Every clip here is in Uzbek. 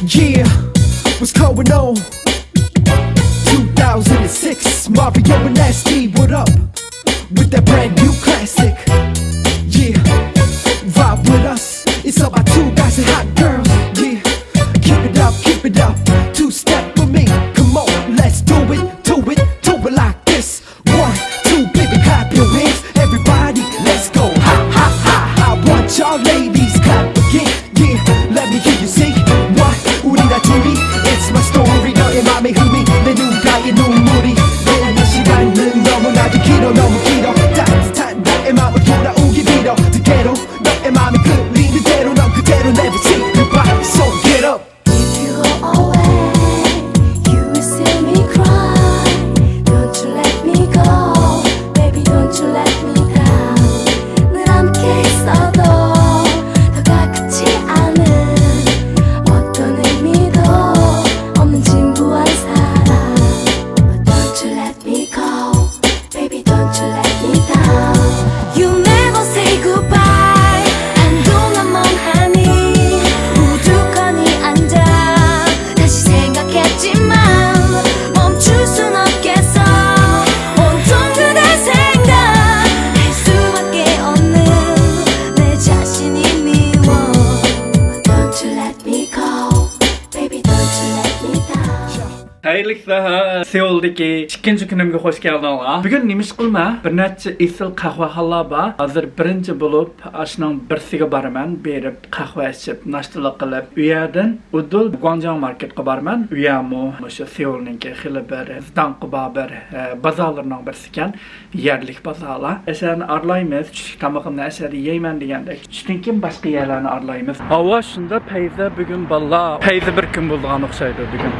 Yeah, what's going on? 2006, Mario and Nasty, what up? With that brand new classic. Yeah, vibe with us. It's all about two guys and hot girls. Yeah, keep it up. Two-step with me. Come on, let's do it like this. 1, 2, baby, clap your hands. Everybody, let's go. Ha ha ha. I want y'all ladies clap again. Yeah, let me hear you say what? 우리가 둘이 It's my story. 너의 맘에 흠이 내 눈가에 눈물이 내는 시간은 너무나도 길어 너무 길어. 따뜻한 너의 맘을 돌아오기 빌어. Together 너의 맘이 끌리는 대로 넌 그대로 never say goodbye. So get up. If you go away, you will see me cry. Don't you let me go, baby, don't you let me down. 늘 함께 있어도 더 가깝지 않은 어떤 의미도 없는 진부한 사랑. But don't you let me go, baby, don't you let me down. You never say goodbye. 한동안 멍하니 우두커니 앉아 다시 생각했지만 멈출 순 없겠어. 온통 그대 생각할 수밖에 없는 내 자신이 미워. But don't you let me go, baby, don't you let me down. Hayırlıkla Seul'daki ikkinchi kunimga xush keldinglar. Bugun nima ish qilma? Bir necha esil qahvaxonalar bor. Hozir birinchi bo'lib ashning birsiga boraman, berib qahva ichib, naшталык qilib, u yerdan Udul Guangzhou marketga boraman. U yermo o'sha Seulninki xili bir danqi bor bir bozorlarning birisi ekan, yerlik bozorlar. Ashani arlaymiz, tushlik tomoqimni ashada yeyman degandek. Tushdan keyin boshqa yerlarni arlaymiz. Havo shunda payda bugun balla, payda bir kun bo'lgan o'xshaydi bugun.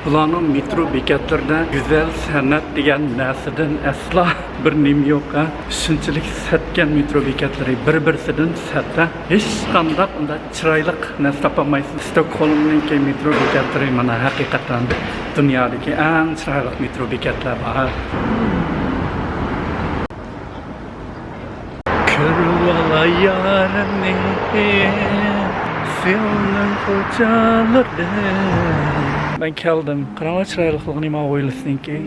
Bularning metro bekatlarida go'zal san'at degan narsadan asla bir nim yo'q. Shunchalik satgan metro bekatlari bir-birsidan satda. Hech qanday unda chiroyli narsa topolmaysiz. Stokholmning metro bekatlari mana haqiqatan dunyodagi eng chiroyli metro bekatlar bor. Kırvala yarını Seul'nin kocaları. Ben geldim. Karanlık çıraylıqlığını ma oylasın ki.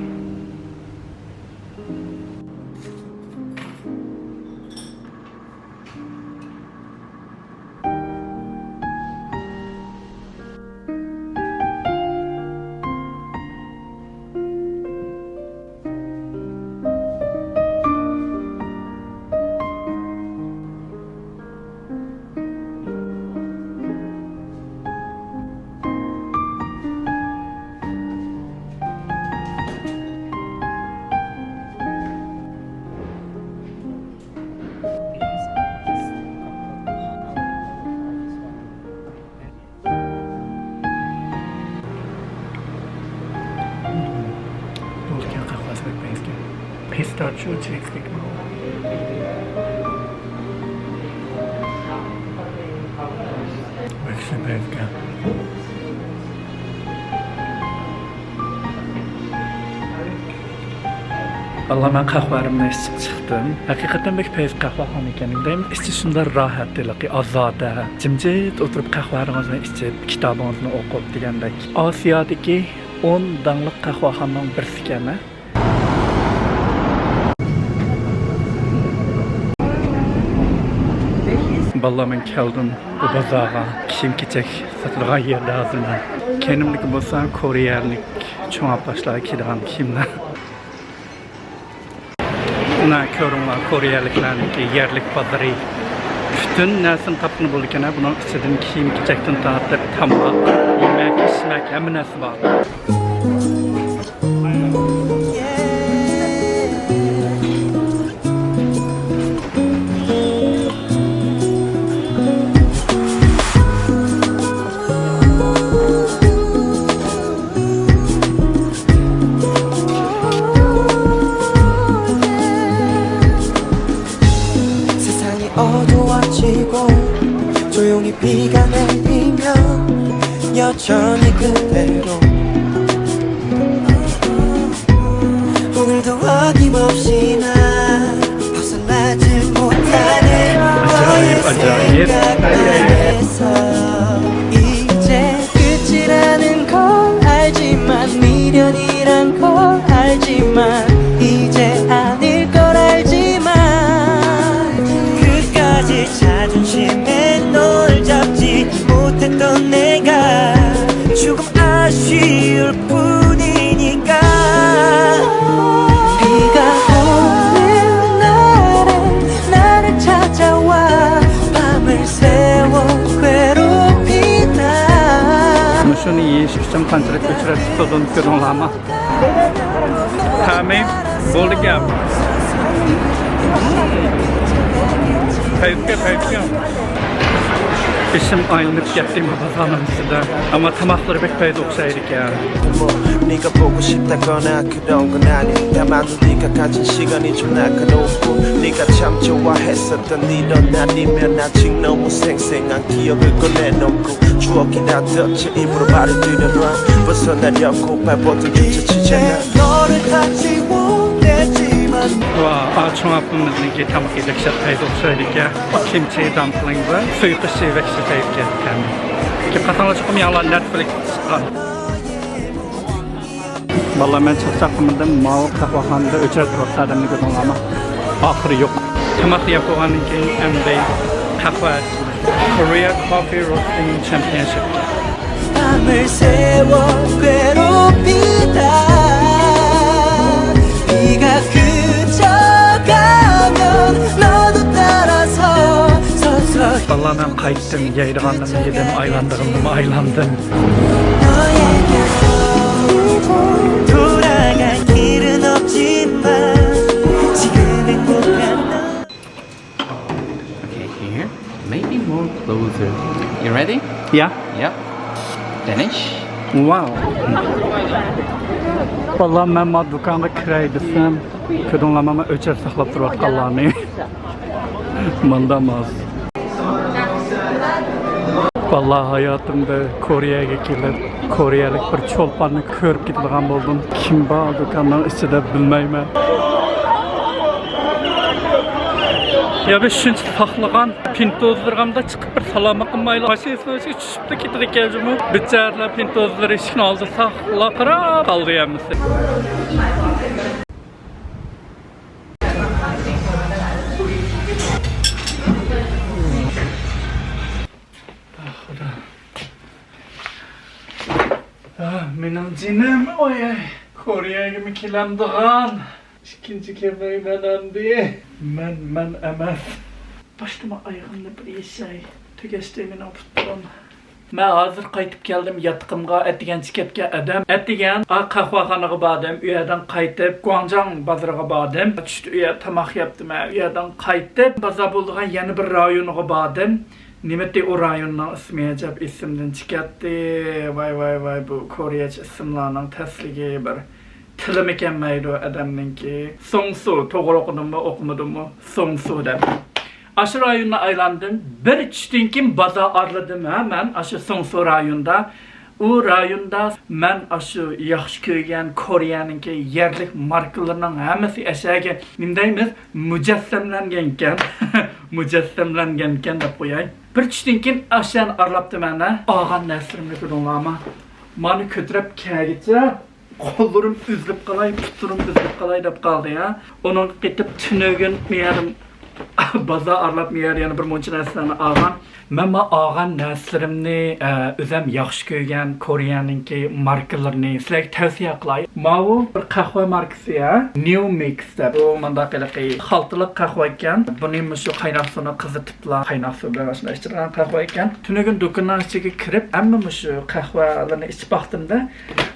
Pistachio cheesecake roll. Wirklich bezga. Vallahi ben kahvalarımla içip çıktım. Hakikaten bir peyz kahvaxona ekanligim. İşte şunday rohatlik, ozoda, jimjit o'tirib kahvalarınızı içip, kitabınızı o'qib degandek. Osiyodagi 10 dangliq kahvaxonaning birisi ekan. Vallahi ben geldim bu bozorga. Kiyim-kechak sotilgan yerda hozirman. Kenimniki bo'lsa Koreyalik cho'ng apashlar kiyadigan kiyimlar. Buna ko'ringlar, Koreyaliklarniki yerlik bozori. Bütün narsani topgan bo'lgan, buning ichidan kiyim-kechakdan tortib tamoq, yemak, ichmak hamma narsa bor. 어두워지고 조용히 비가 내리면 여전히 그대로 없이 난 벗어나지 못하는 아자입, 아자입. 생각에서 이제 끝이라는 걸 알지만 미련이란 걸 알지만 이제 아닐 걸 알지만 끝까지 자존심에 널 잡지 못했던 내가 조금 아쉬울 뿐이니까 비가 오는 날엔 나를 찾아와 밤을 새워 괴롭히다 Şunu iyi işçim konserek götürüp tutun görünlama. Tamam, boldu gap. Payıp. İşim aylanıp gittiğim bazanın üstünde. Ama tamakları pek payız okşaydık ya. 네가 보고 싶다거나 그런 건 아니야 다만 네가 가진 시간이 좀 날카롭고 네가 참 좋아했었던 이런 날이면 아직 너무 생생한 기억을 꺼내놓고 추억이 다 덮쳐 입으로 말을 들여놔 벗어나려고 발버둥 뒤쳐치잖아 너를 다시 원했지만 Ve açmamızın tamak edecek payız okşaydık ya. Kimchi dumpling'ı suyu kışı ve kışı payız geldik. Ki katanla çıkım yalan Netflix çıkan. Vallahi ben çok sakımdım. Mao kahvahanada öçer turuk adamını gördüm ama ahırı yok. Tamak yapılanın ki MD kahve Korea Coffee Roasting Championship. 밤을 새워 괴롭히다 비가 그쳐가면 너도 따라서 서서히 Vallahi ben kayıttım, yayırgandım, yedim, aylandım. 너에게로 돌아갈 길은 없지만 지금 행복한 너 Okay, here. Maybe more closer. You ready? Ya, Yep. Finish. wow. Vallahi ben ma dükkanı kiraydısam, kadınlamama öçer saklap durvatkallarını. Mandamaz. Vallahi hayatımda Kore'ye gelip Kore'lik bir çolpanı körüp gittiğim oldum. Kim bağ dükkanın içinde bilmeyme. Ya biz şunç saklagan pintozlarımda çıkıp bir salama kılmayla başıysa düşüp de gittik gelcimi. Biçarlar pintozları işin aldı sakla kıra kaldı yemisi. Benim canım oy Kore'ye mi kilemdiğan İkinci kemreyi diye men emez Başıma ayağımda bir şey Tügeçtiğimin oputtum Ben hazır qaytıp geldim yatkımga etigen çiketke edem Etigen kahvaxanaga badım Üyeden qaytıp Guangzhang bazarıga badım Düştü üye tamak yaptım Üyeden qaytıp Baza bulduğun yeni bir rayonuga badım Nimeti o rayonun ismi acaba isimden çıkarttı. Vay bu Koreyece isimlerinin tesligi bir tili mükemmeydi o adamın ki. Songsu, doğru okudum mu okumadım mu? Songsu dem. Aşı rayonuna aylandım. Bir çütün kim baza arladım hemen aşı Songsu rayonda. O rayonda men aşı yaxşı köygen Koreyanın ki yerlik markalarının hemisi eşeğe nimdeyimiz mücessemlengenken mücessemlengenken de koyay. Bir çütünkin aşağıdan arlaptı mene. Ağan nesrimli kudunlama. Mani kötürep kegitse kollarım üzülüp kalay, puturum üzülüp kalay dep kaldı ya. Onun gitip tünögün meyerim baza arlap meyer yani bir monçun esnanı ağan. Men ağan nesrimni özüm yaxşı köygen Koreyanınki markalarını sizlerge tavsiye qilay. Bu bir kahve markası ya. New Mix deb. Bu mandaqilaqi xaltılıq kahve ekan. Buni şu qaynaq suvni qizitiblar. Qaynaq suv bilan shunday ichirgan kahve ekan. Tunugun do'konning ichiga kirib, hamma şu kahvelerini içib baxtimda,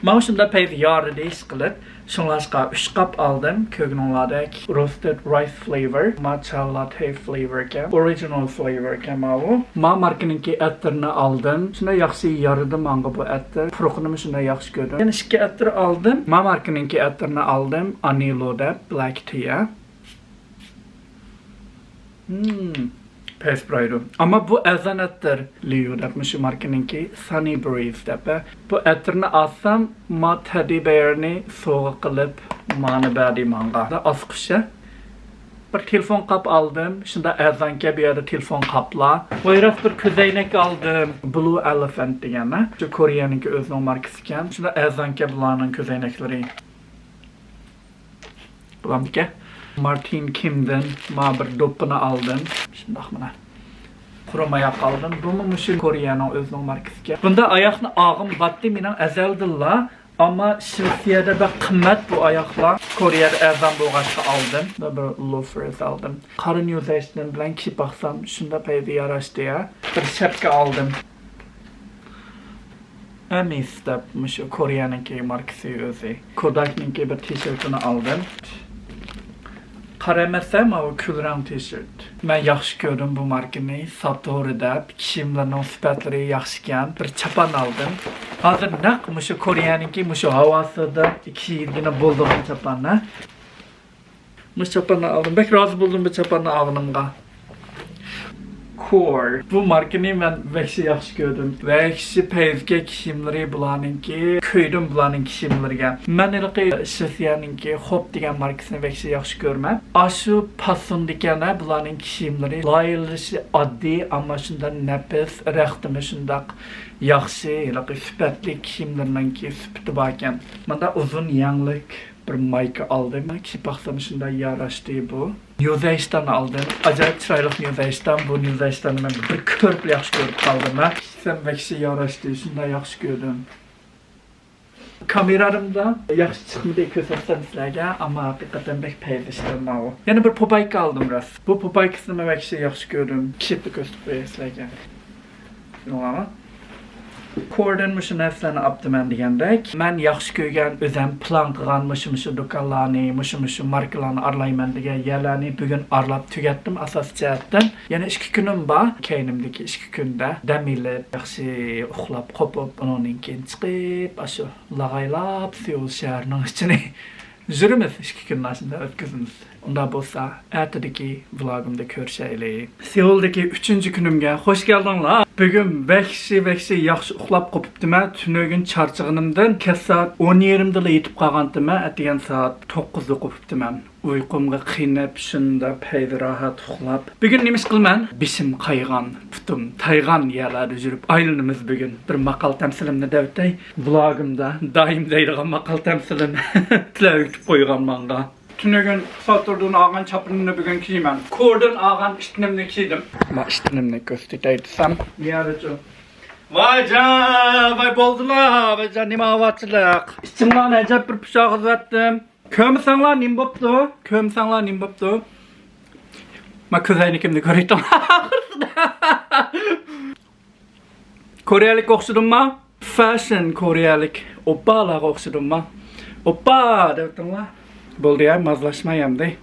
men shunda payt yori deyish qilib, shunlashqa 3 qap aldım. Kögnonlardek roasted rice flavor, matcha latte flavor ekan. Original flavor ekan bu. Ma markanınki etlerini aldım. Şuna yaxşı yaradı manga bu etler. Prokunumu şuna yaxşı gördüm. Yani iki etleri aldım. Ma markanınki etlerini aldım. Anilo'da black tea. Pes braydo. Ama bu ezan etler liyo depmiş şu markanınki Sunny Breeze depe. Bu etlerini alsam ma teddy bear'ni soğuk kılıp Mani badi manga. Asqışa. Bir telefon kap aldım. Şunda Erzanke bir yerde telefon kapla. Oyraz bir közeynek aldım. Blue Elephant degeni. Şu Koreyanınki özünün markası iken. Şunda Erzanke bulanın közeynekleri. Bulam dike. Martin Kim'den ma bir dopunu aldım. Şimdi akmına. Kurum ayak aldım. Bu mu şu Koreyanın özünün markası iken. Bunda ayakını ağım battı minen ezeldilla. Ama Şirsiye'de de kımmet bu ayaklar. Kore'de Erzan Boğaç'ta aldım. Da bir loafers aldım. Karın yüzeyinden bilen ki baksam şunda peydi yaraştı ya. Bir şapka aldım. En istepmiş o Kore'ninki markası özü. Kodak'ninki bir tişörtünü aldım. Qaramasa o külrang tişört. Ben yaxşı gördüm bu markani. Satori'da kiyimlerinin sifatları yaxşı ekan. Bir çapan aldım. Hazır naq mushu Koreyanınki mushu havasida 2 yilgina bo'ldigan chapanni. Mush chapanni aldım. Bek razı buldum bu chapanni alganimga. Core. Bu markani ben vəxşi yaxşı gördüm. Vəxşi peyzge kiyimleri bulanınki, köydüm bulanın kiyimleriga. Men ilqi Şirsiyanınki Hop degan markasını vəxşi yaxşı görməm. Aşı pasun degani bulanın kiyimleri layılışı addi ama şunda nefis, rəxtimi şundaq yaxşı, ilqi süpətli kiyimlerinki süpəti barken. Manda uzun yanlık bir mayka aldım. Ki baksam şunda yaraştı bu. New Zealand'dan aldım. Acayip çıraylık New Zealand. Bu New Zealand'ı ben bir körpü yaxşı görüp kaldım. Sen vəxşi yaraştı. Şunda yaxşı gördüm. Kameramda yaxşı çıxmıdı göstərsəm sizlərə, amma həqiqətən bək peyzişdim o. Yəni bir pobayka aldım ras. Bu pobaykasını mən vəxşi yaxşı gördüm. Kişipli göstərib sizlərə. Nolama? Kore'den muşu nərsəni apdı mən degəndək. Mən yaxşı görgən özəm plan qılan muşu dokanlarını, muşu markalarını arlayman degən yerlərini bugün arlap tügətdim asas cəhətdən. Yəni 2 günüm var. Keynimdeki 2 gündə dəmirlər yaxşı uxlap qopup onunkin çıxıb, aşı lağaylap Seul şəhərinin içini jürümüz 2 günün aşında ötküzümüz. Onda bolsa, ertedeki vlogumda görüşəylik. Seul'daki 3-cü günümge hoş geldinler. Bugün vəxşi yaxşı uxlap qopubdu mən. Tünögün çarçığınımdan kes saat 10:20'da yetip qalğandı mən. Ətiyen saat 9'da qopubdu mən. Uyqumga qiynab şunda peydi rahat uxlap. Bugün nemiş qılman? Bişim qayğan, putum tayğan yerlerde jürüp aylınımız bugün. Bir maqal təmsilimni dəvtay. Vlogumda daim deydiğen maqal təmsilim tüləvüktüp qoyğan manga. Tünögün satırdığın ağan çapırını bugün kiymen. Kore'den ağan iştinimni kiydim. Ma iştinimni göstereydim. Yarıcı. Vay can, vay boldular, vay can, nima avatçılık. İçimden acayip bir pişak uzatdım. Kömüsanlar nim boptu, kömüsanlar nim boptu. Ma közeynikimni göreydim. Koreyalik oxşudum ma? Fashion Koreyalik. Oppalar oxşudum ma? Oppa devdim la. Boldu ya, mazlaşmayam dey.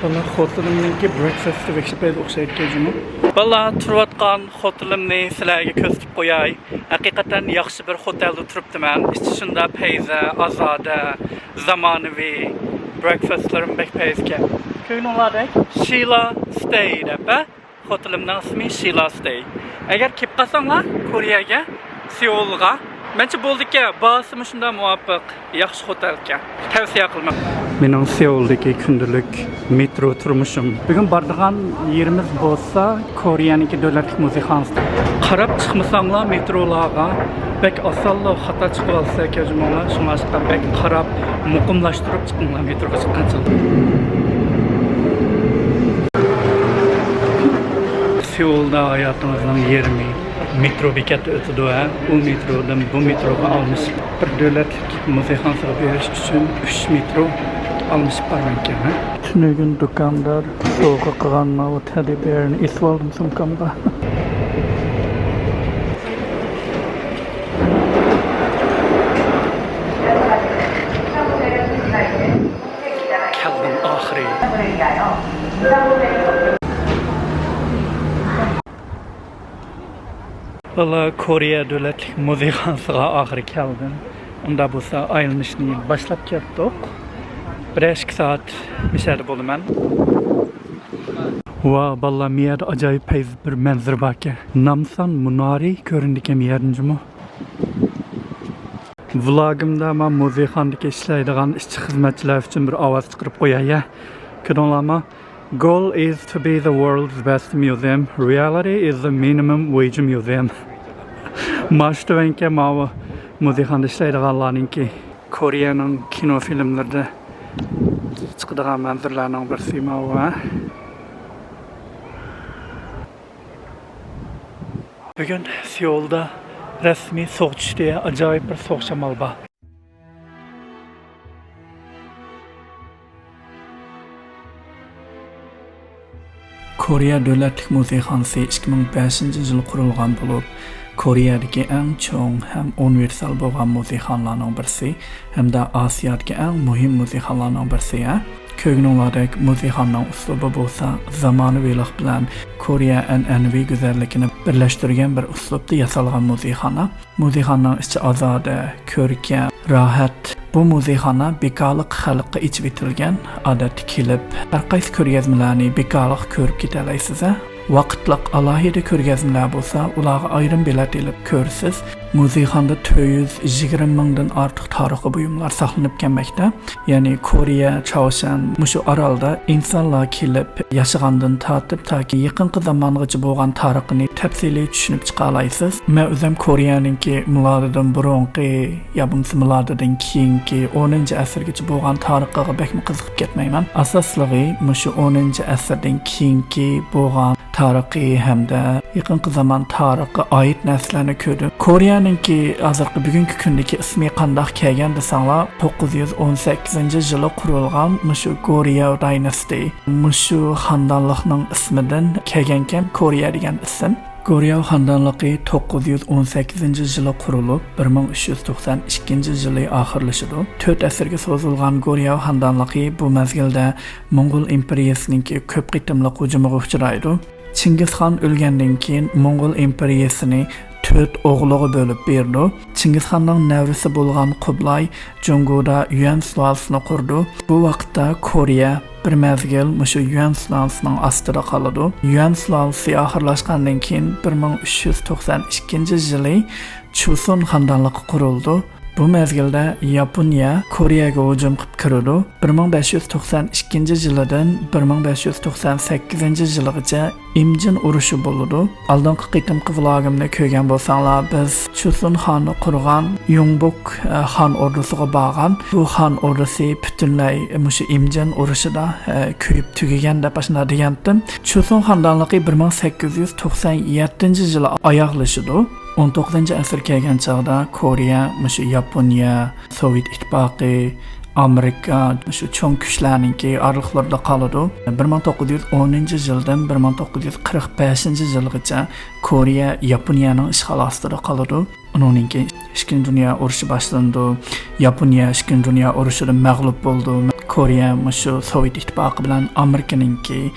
Bana xotilimniki breakfast'ı vəxşipəydi oxşayıb gecimi. Valla turvatqan xotilimni sizlərə köstüb qoyay. Həqiqətən yaxşı bir hoteldə turubdu mən. İçində peyzə, azadə, zamanıvi breakfastlarım bək peyzkə. Köyün olaraq Sheila Stay dəbə. Hotelimnin ismi Sheila Stay. Əgər kep qalsanlar Koreyaga, Seulga, Bence Boldik'e bağısımı şunda muvaffak, yaxşı hotelke. Tavsiye qılmam. Benim Seul'daki gündülük metro turmuşum. Bugün bardığan yerimiz bolsa Koreyaniki dövlətlik musiqansıdır. Qarab çıxmısanlar metrolağa, bək asallı xata çıxıb alsa kəcümala, şuna aşıqdan bək qarab, muqimlaşdırıb çıxınlar metroga çıxqançıl. Seul'da hayatımızdan 20 metro bekatı ötüdü ha. O metrodan bu metroga almış. Bir dövlətlik musiqansıga beriş üçün 3 metro almış parmanken ha. Tünögün dükkanlar soğuğa qığanma o teddy bear'ini esib aldım sumkamda. Keldim ahiri. Valla Koreya Devletlik Muzikansiga ahir keldim. Unda bo'lsa aylanishni boshlab ketdik. 1-2 soat mishada bo'laman. Va valla miyada acayip payz bir manzara bor ekan. Namsan Munari ko'rindikan yerinjimi? Vlogimda men muzikandagi ishlaydigan ishchi xizmatchilar uchun bir ovoz chiqarib qo'yay. Ko'ringlarmi? Goal is to be the world's best museum. Reality is the minimum wage museum. Mashtavanka mava muzikanda ishlaydiganlarninki Koreyaning kino filmlarida chiqadigan manzaralarning birsi mava. Bugün Seul'da resmi soğuk diye acayip bir soğuk şamal var. Koreya Devletlik Muzikansı 2005 yılı kurulgan bulup, Koreyadagi eng cho'ng ham universal bo'lgan muzikanlarning birisi, hamda Osiyodagi eng muhim muzikanlarning birisi. Ko'ngillardek muzikanning uslubi bo'lsa, zamonaviylik bilan Koreya an'anaviy go'zalligini birlashtirgan bir uslubda yasalgan muzikana. Muzikanning ichi ozoda, ko'rkam, rohat. Bu muzikana bekorlik xalqqa ichib etilgan, odatda kelib, har qaysi ko'rgazmalarni bekorlik ko'rib keta olasiz. Vaqtliq alohida ko'rgazmalar bo'lsa, ularga ayrim bilet ilib ko'rsiz. Muzikanda 220 mingdan ortiq tarixiy buyumlar saqlanib kelmoqda. Ya'ni Koreya, Chaoshan, mushu orolda insonlar kelib yashagandan tortib toki yaqinqi zamongacha bo'lgan tarixini tafsiliy tushunib chiqa olasiz. Men o'zim Koreyaninki milodidan burungi, yo bo'lmasa milodidan keyingi 10-asrgacha bo'lgan tarixiga bekmi qiziqib ketmayman. Asosligi mushu 10-asrdan keyingi bo'lgan tarixiy hamda yaqinqi zamon tarixiga oid narsalarni ko'rdim. Koreyaninki hozirgi bugungi kundagi ismi qandoq kelgan desanglar, 918-yili qurilgan mushu Goryeo Dynasty, mushu xonadonlikning ismidan kelgan Koreya degan ism. Goryeo xonadonligi 918-yili qurilib, 1392-yili oxirlashidi. 4 asrga so'zilgan Goryeo xonadonligi bu mezgilda Mo'ng'ul imperiyasining ko'p qitimli hujumiga uchraydi. Chingizxon o'lgandan keyin Mo'ng'ul imperiyasini 4 o'g'liga bo'lib berdi. Chingizxonning nevrisi bo'lgan Qublay Jongoda Yuan sulolasiini qurdi. Bu vaqtda Koreya bir mezgil mushu Yuan sulolasining ostida qoladi. Yuan sulolasi oxirlashgandan keyin 1392-yili Chosun xonadonligi qurildi. Bu mezgilda Yaponiya Koreyaga hujum qilib kirdi. 1592-yildan 1598-yilgacha Imjin urushi bo'ldi. Oldingi qitimqi vlogimni ko'rgan bo'lsanglar, biz Chosun xonni qurgan Yongbok xon ordusiga borgan. Bu xon ordusi butunlay mushu Imjin urushida kuyib tugagan deb ashuna degandim. Chosun xonadonligi 1897-yili oyoqlashdi. 19-asr kelgan chog'da Koreya, mushu Yaponiya, Sovet ittifoqi, Amerika mushu cho'ng kuchlarninki oraliqlarida qoladi. 1910-yildan 1945-yilgacha Koreya Yaponiyaning ishg'oli ostida qoladi. Uningki Ikkinchi dunyo urushi boshlandi. Yaponiya Ikkinchi dunyo urushida mag'lub bo'ldi. Koreya mushu Sovet ittifoqi bilan Amerikaninki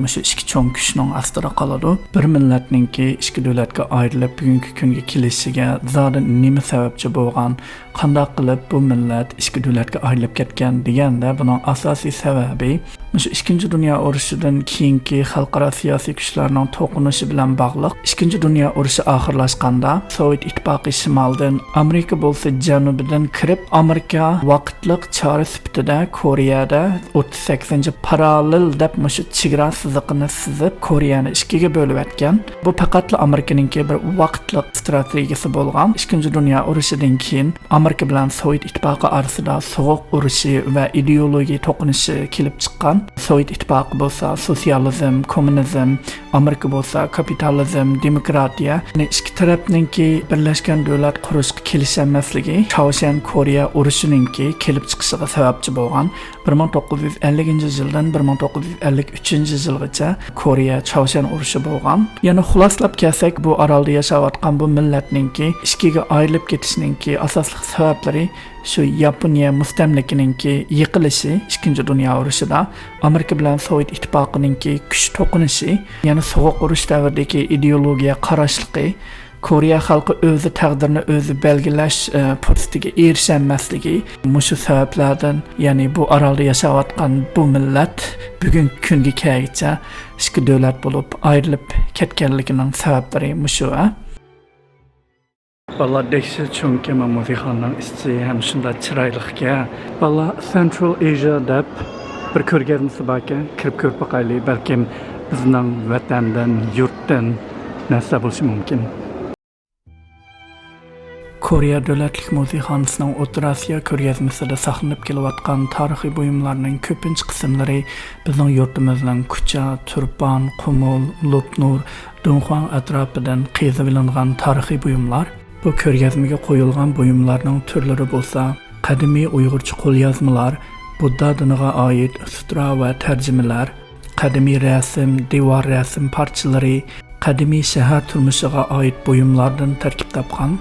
mushu ikki cho'ng kuchning ostida qoladi. Bir millatninki ikki davlatga ayrilib bugungi kunga kelishiga zodan nima sababchi bo'lgan, qanday qilib bu millat ikki davlatga ayrilib ketgan deganda buning asosiy sababi mushu Ikkinchi dunyo urushidan keyingi xalqaro siyosiy kuchlarning to'qinishi bilan bog'liq. Ikkinchi dunyo urushi oxirlashganda Sovet ittifoqi shimoldan, Amerika bo'lsa janubidan kirib, Amerika vaqtliq chora sifatida Koreyada 38-parallel deb mushu chegara siziqini sizib Koreyani ikkiga bo'lib etgan. Bu faqat Amerikaning bir vaqtliq strategiyasi bo'lgan. Ikkinchi dunyo urushidan keyin Amerika bilan Sovet ittifoqi orasida sovuq urushi va ideologiya to'qinishi kelib chiqqan. Sovet ittifoqi bo'lsa sotsializm, kommunizm, Amerika bo'lsa kapitalizm, demokratiya. Ikki tarafninki birlashgan davlat qurishga kelishaolmasligi Chaoshan Koreya urushininki kelib chiqishiga sababchi bo'lgan. 1950-yildan 1953-yilgacha Koreya Chaoshan urushi bo'lgan. Yana xuloslab kelsak, bu orolda yashayotgan bu millatninki ikkiga ayrilib ketishiningki asosli sabablari shu Yaponiya mustamlakininki yiqilishi Ikkinchi dunyo urushida, Amerika bilan Sovet ittifoqininki kuch to'qinishi, yana sovuq urush davridagi ideologiya qarashligi, Koreya xalqi o'zi taqdirini o'zi belgilash fursatiga erishamasligi mushu sabablardan, ya'ni bu orolda yashayotgan bu millat bugungi kunga kelguncha ikki davlat bo'lib ayrilib ketganligining sabablari mushu. Valla dekşi çünkü Mamuzixan'ın işçi hem şunda çıraylıqqa. Valla Central Asia deb bir ko'rgazmasi barka, kirib ko'rib boqaylik, balkim bizning vatandan, yurtdan narsa bo'lishi mumkin. Koreya Davlatlik Muzeyxonasining O'rta Osiyo ko'rgazmasida saqlanib kelayotgan tarixiy buyumlarning ko'pincha qismlari bizning yurtimizning Kucha, Turpan, Qumul, Lupnur, Dunhuang atrofidan qezib olingan tarixiy buyumlar. Bu ko'rgazmaga qo'yilgan buyumlarning turlari bo'lsa, qadimiy Uyg'urcha qo'lyozmalar, Budda diniga oid sutra va tarjimalar, qadimiy rasm, devor rasm parchalari, qadimiy shahar turmushiga oid buyumlardan tarkib topgan.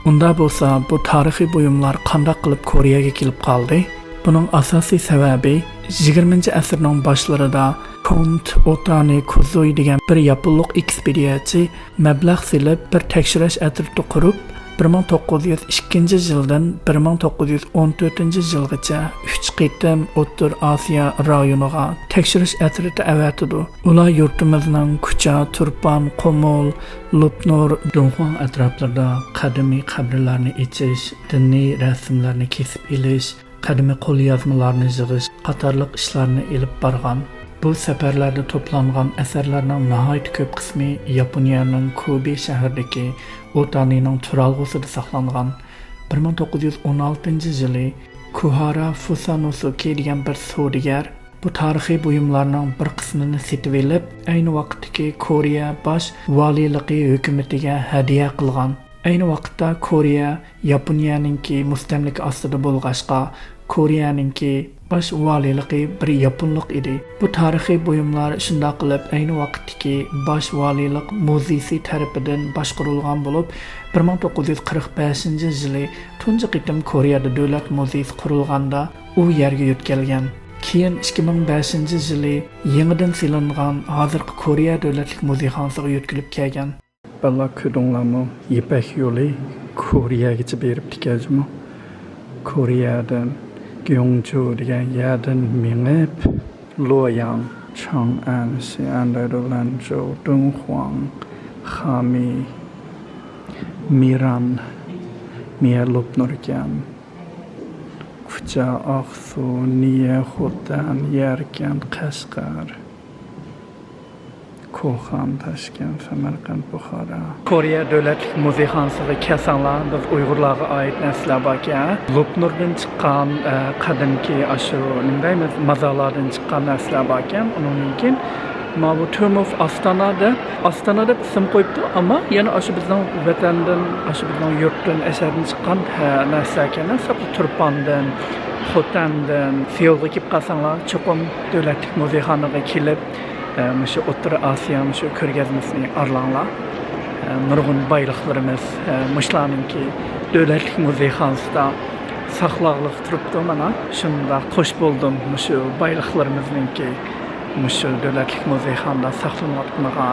Unda bo'lsa, bu tarixiy buyumlar qanday qilib Koreyaga kelib qoldi? Buning asosiy sababi 20-asrning boshlarida Kont Otani Kuzoy degan bir yaponlik ekspeditsiyachi mablag' silib bir tekshirish atrofida qurib 1902-yildan 1914-yilgacha 3 qitim O'rta Osiyo rayoniga tekshirish atrofida avatidi. Ular yurtimizning Kucha, Turpan, Qumul, Lupnur, Dunhuang atroflarida qadimiy qabrlarni ichish, diniy rasmlarni kesib ilish, qadimiy qo'lyozmalarni yig'ish qatorliq ishlarni elib borgan. Bu safarlarda to'plangan asarlarning nihoyat ko'p qismi Yaponiyaning Kobe shahridagi Otanining turalg'usida saqlangan. 1916-yili Kuhara Fusanosuke degan bir savdogar bu tarixiy buyumlarning bir qismini setib olib, ayni vaqtdagi Koreya bosh valiliqi hukumatiga hadya qilgan. Ayni vaqtda Koreya Yaponiyaninki mustamlika ostida bo'lg'ashqa, Koreyaninki bosh valiliqi bir yaponlik edi. Bu tarixiy buyumlar shunday qilib ayni vaqtdagi bosh valilik muzeysi tarafidan boshqarilgan bo'lib, 1945-yili tunji qitim Koreyada davlat muzeysi qurilganda u yerga yetkazilgan. Keyin 2005-yili yangidan silingan hozirgi Koreya davlatlik muzeyxonasiga yetkazilib kelgan. Balla ko'rdinglarmi? Ipak yo'li Koreyagacha berib tikajmi? Koreyadan Gyeongju degan yerdan minib Luoyang, Chang'an, Xi'an, Lanzhou, Dunhuang, Hami, Miran, Lupnurgan, Kucha, Aksu, Niye, Xotan, Yarkand, Qashqar, Kohan, Tashkent, Samarqand, Buxoro. Koreya Davlatlik Muzeyxonasiga kelsanlar, biz Uyg'urlarga oid narsalar borki, Lupnurdan chiqqan qadimki ashu nimdaymiz mazarlardan chiqqan narsalar borki, uning keyin bu Turmov Ostonada ism qo'yibdi, ammo yana ashu bizning vatandan, ashu bizning yurtdan asardan chiqqan narsalar ekan, Turpandan, Xotandan, Seulga kelib qolsanglar, cho'qim Davlatlik Muzeyxonasiga kelib Şu O'rta Osiyo şu ko'rgazmasini arlanglar. Nurg'un boyliqlarimiz mushlarninki davlatlik muzeyxonasida saqlaqliq turibdi mana. Shunda xush bo'ldim shu boyliqlarimizninki shu davlatlik muzeyxonada saqlanayotganiga.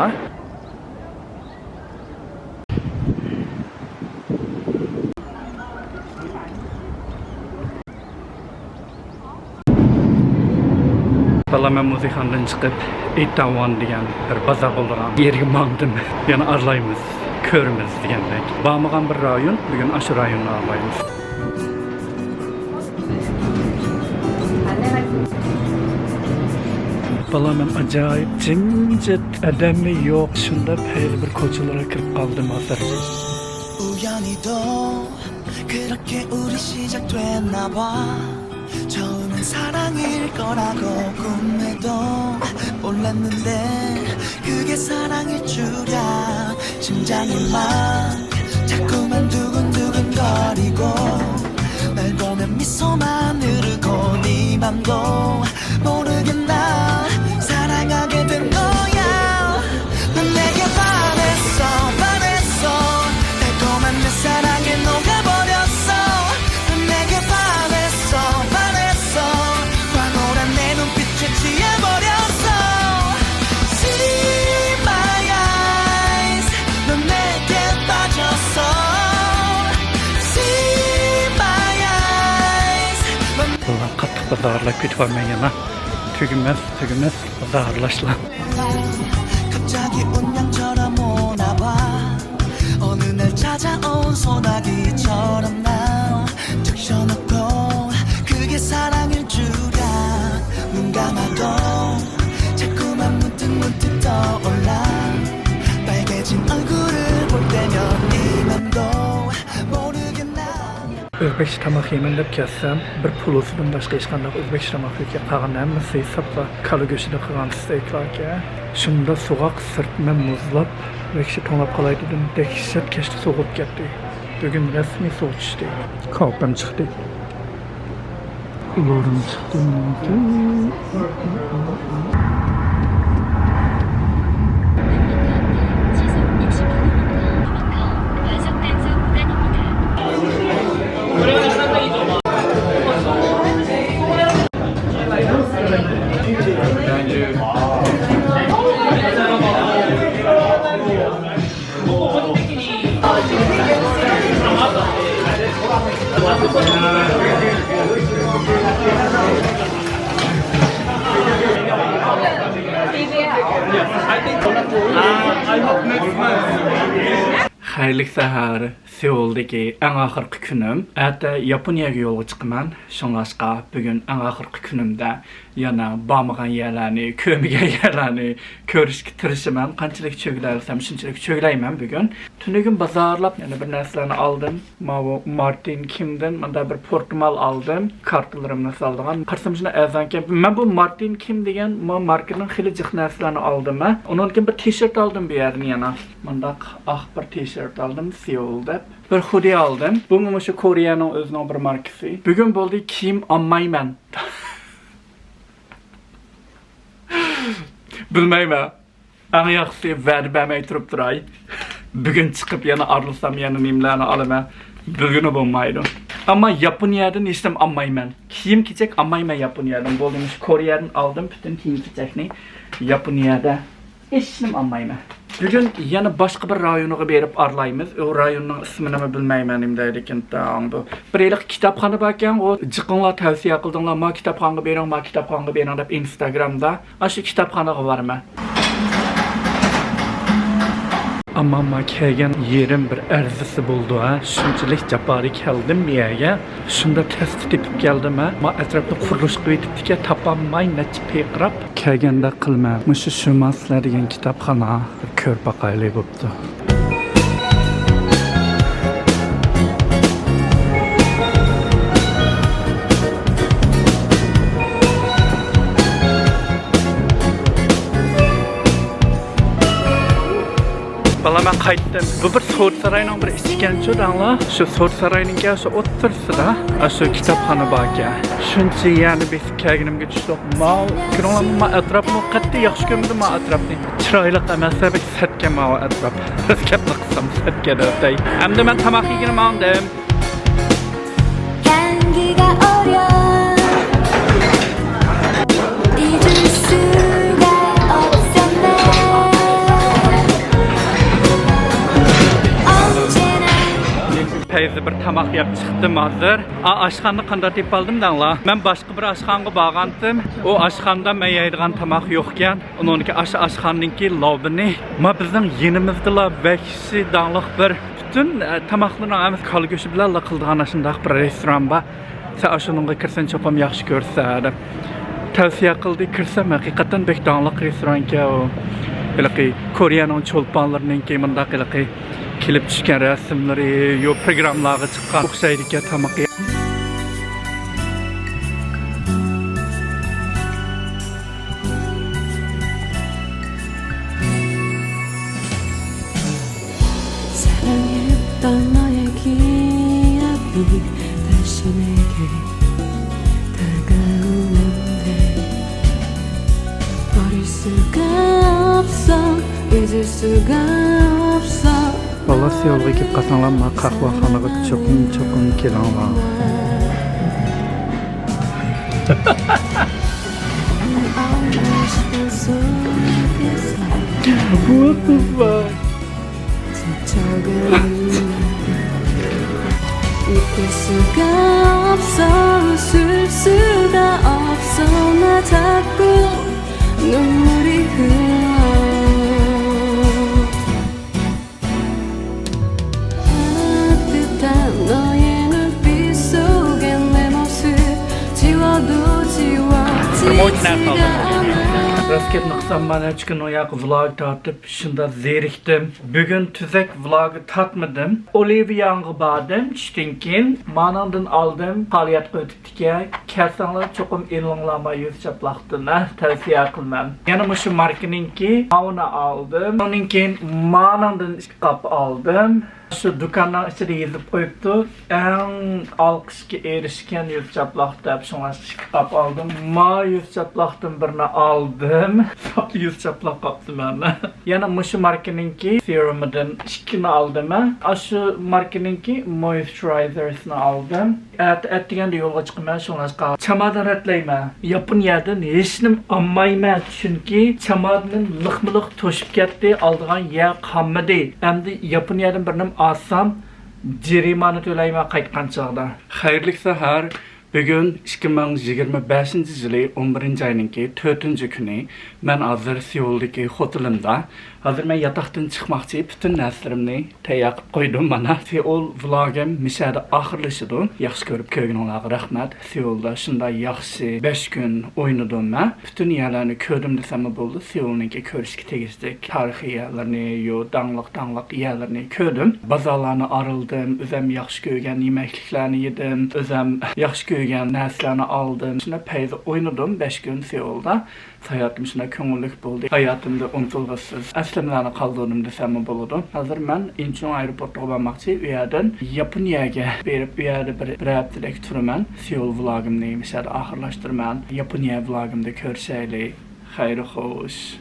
Parlament muzeyxonadan chiqib Itaewon degan bir bozor bo'lgan yerga mangdim. Yana arlaymiz, ko'rimiz degandek. Bormagan bir rayon, bugun shu rayonni arlaymiz. Parlament ajoyib jimjit, odammi yo'q, shunda payli bir ko'chalarga kirib qoldim hozir. 우연히도 그렇게 우리 시작됐나 봐. 처음엔 사랑일 거라고 꿈에도 몰랐는데 그게 사랑일 줄이야. 심장이 막 자꾸만 두근두근거리고 날 보면 미소만 흐르고 네 맘도 모르게 날 사랑하게 된 거야. 넌 내게 반했어 달콤한 내 사랑에 녹아버렸어. 넌 내게 반했어 황홀한 내 눈빛에 취해버렸어. See my eyes 넌 내게 빠져 bazarlap ketvarman yana. Tügümez bazarlaşla. 갑자기 운명처럼 오나봐 어느 날 찾아온 소나기처럼 난 적셔놓고 그게 사랑일 줄이야 눈 감아도 자꾸만 문득 떠올라 빨개진 얼굴을 볼 때면 네 맘도 모르게 나 Özbekçe tamak yemen dep kessem, bir pulusundan başka hiç qandaq Özbekçe tamak yeke qagan hammasi sapla kalı göşüde qilgan steyklarga. Şunda soğuk sırtma muzlab, vekşi tonlap qalay dedim, dehşet keşti soğup ketdi. Bugün resmi soğuk düşdü. Kalpim çıktı. Ularım çıktı. Xayrlı səhər, Seuldagi ən axırkı günüm. Ətə Yaponiyaga yolga chiqaman. Şunlaşqa bugün ən axırkı günümdə yana barmağan yerlərni, kömügən yerlərni görüşkə tirişiman. Qanchalik çöglərsəm, şunchalik çögləyman bugün. Tünügün bazarlap, yəni bir nərsələrini aldım. Martin Kim'dən məndə bir portmal aldım. Kartlarımla saldığan. Qarsam şuna əzanken, mən bu Martin Kim degan markanın xili jiq nərsələrini aldım. Onun bir t-shirt aldım bir yerdən yana. Məndaq ağ bir t-shirt aldım, Seul'da. Bir hoodie aldım. Bu şu Koreyanın özünün bir markası. Bugün boldu kiyim almayman. Bilmeyme. En yaxşısı verbəməy turub duray. Bugün çıkıp yana arılsam yana nimlərini alıma. Bugünü bulmaydım. Ama Yaponiyadan istem almayman. Kiyim kicek almayman Yaponiyadan. Boldumuş Koreyadan aldım bütün kiyim kicekni. Yaponiyada istem almayman. Bugün yana başka bir rayonuga berip arlaymiz. O rayonun ismini bilmeyman imdaydikin bu. Bir eliq kitapxana barkan, o jiqinlar tavsiya qildinglar, ma kitapxanaga bering, ma kitapxanaga bering deb Instagramda. Aşı kitapxanaga borman. Amma ma kelgan yerim bir arzisi buldu ha. Shunchalik jabari keldim bu yerga. Shunda test tepib keldim ha. Ma atrofda qurilish qilib etibdi-ki, topolmay necha peqirab kelganda qilma. Mushu Shumaslar degan kitapxona ko'rib baqaylik bo'pti. Valla ben qaytdim. Bu bir Soğut Sarayı'nın bir iskençi dağla. Şu Soğut Sarayı'nın gel şu otursıda. Şu kitapxana bakya. Şunca yani biz kelginimge düştük. Ma kironlamma etrafımı qatdi yaxşı kömdü ma etrafni. Çıraylık emasda bek setke ma etraf. Gapni qilsam setke debday. Hamda men tamaq yeginim aldım. 향기가 어려 잊을 수가 없었네 언제나 Teyze bir tamaq yap çıxdım hazır. Aşxanını qanda tep aldım dağla. Ben başqa bir aşxanğa bağandım. O aşxanda mən yeydigan tamaq yoxkən, onunki aşxanınki lobini. Ma bizning yenimizdə vəhşi dağlıq bir bütün tamaqlarını əmiz kalı göşü bilərlə qıldığan aşındaq bir restoran var. Sən aşınınğa kirsən çopam yaxşı görsədim. Tavsiyə qıldı kirsəm həqiqətən bək dağlıq restoran ki o. Belə ki Koreyanın çolpanlarının ki mındaq elə ki kelib tushgan rasmlari, yo programlarga chiqqan o'xshaydigan tamaq. 사랑했던 너의 기억이 다시 내게 다가오는데 버릴 수가 없어 잊을 수가 없어 Valla Seulga kelib qolsanglar, men qahvaxonaga cho'qim kelinglar. What the fuck? 잊을 수가 없어 웃을 수가 없어 자꾸 눈물이 흘러 따뜻한 너의 눈빛 속에 내 모습 지워도 지워지지가 않아 Rasket nıqsam bana çıkın oyak vlog tatıp şunda zeriktim. Bugün tüzek vlogu tatmadım. Olivia'nı badım çtinkin. Manandın aldım. Haliyat ötütike. Kersanlar çokum inlanlama yüz çaplaktığına tavsiye kılmam. Yanıma şu markanınki mauna aldım. Onunkin manandın kap aldım. Şu dükkanın içinde yazıp koyuptu. En alkışki erişken yüz çaplakta. Sonra kap aldım. Ma yüz çaplaktım birini aldım. Yüz çaplak kaptım ben. Yani şu markanınki serum'dan şikini aldım. Şu markanınki moisturizer'ını aldım. Ettiğinde yola çıkmaya sonra çamadan etleyme. Yapın yerden hiçnim anmayma. Çünkü çamadının lıkmılık toşup gitti. Aldığın yer kalmadı. Hem de yapın yerden birinin alsam jerimanı төлeyme qaytqan çağda. Xayrlı sahar. Bugün 2025 yılı 11. ayınki 4. günü ben hazır Seul'daki hotelimde hazır ben yataktan çıkmakçı bütün nəslərimni təyaq koydum bana. Seul vlogum misədə axırlaşıdı. Yaxşı görüp köygün olağı rəhmət. Seul'da şunda yaxşı 5 gün oynadım ben. Bütün yerlerini kördüm desem buldu. Seul'nunki körüşki tegizdik. Tarihi yerlerini, danlıq yerlerini kördüm. Bazarlarını arıldım. Özüm yaxşı köygen yemekliklerini yedim. Özüm yaxşı köygen nəslərini aldım. Şimdi peyde oynadım 5 gün Seul'da. Hayatım şuna köngüllük buldu. Hayatımda unutulmazsız əsləmlərini qaldırdım desem buldu. Hazır ben Incheon aeroportda olmakçı üyədən Yaponiyaga berip üyədə bir haftalık turman. Seul vlogum neymiş axırlaşdırman. Yaponiya vlogumda körsəyli. Xeyri xoş.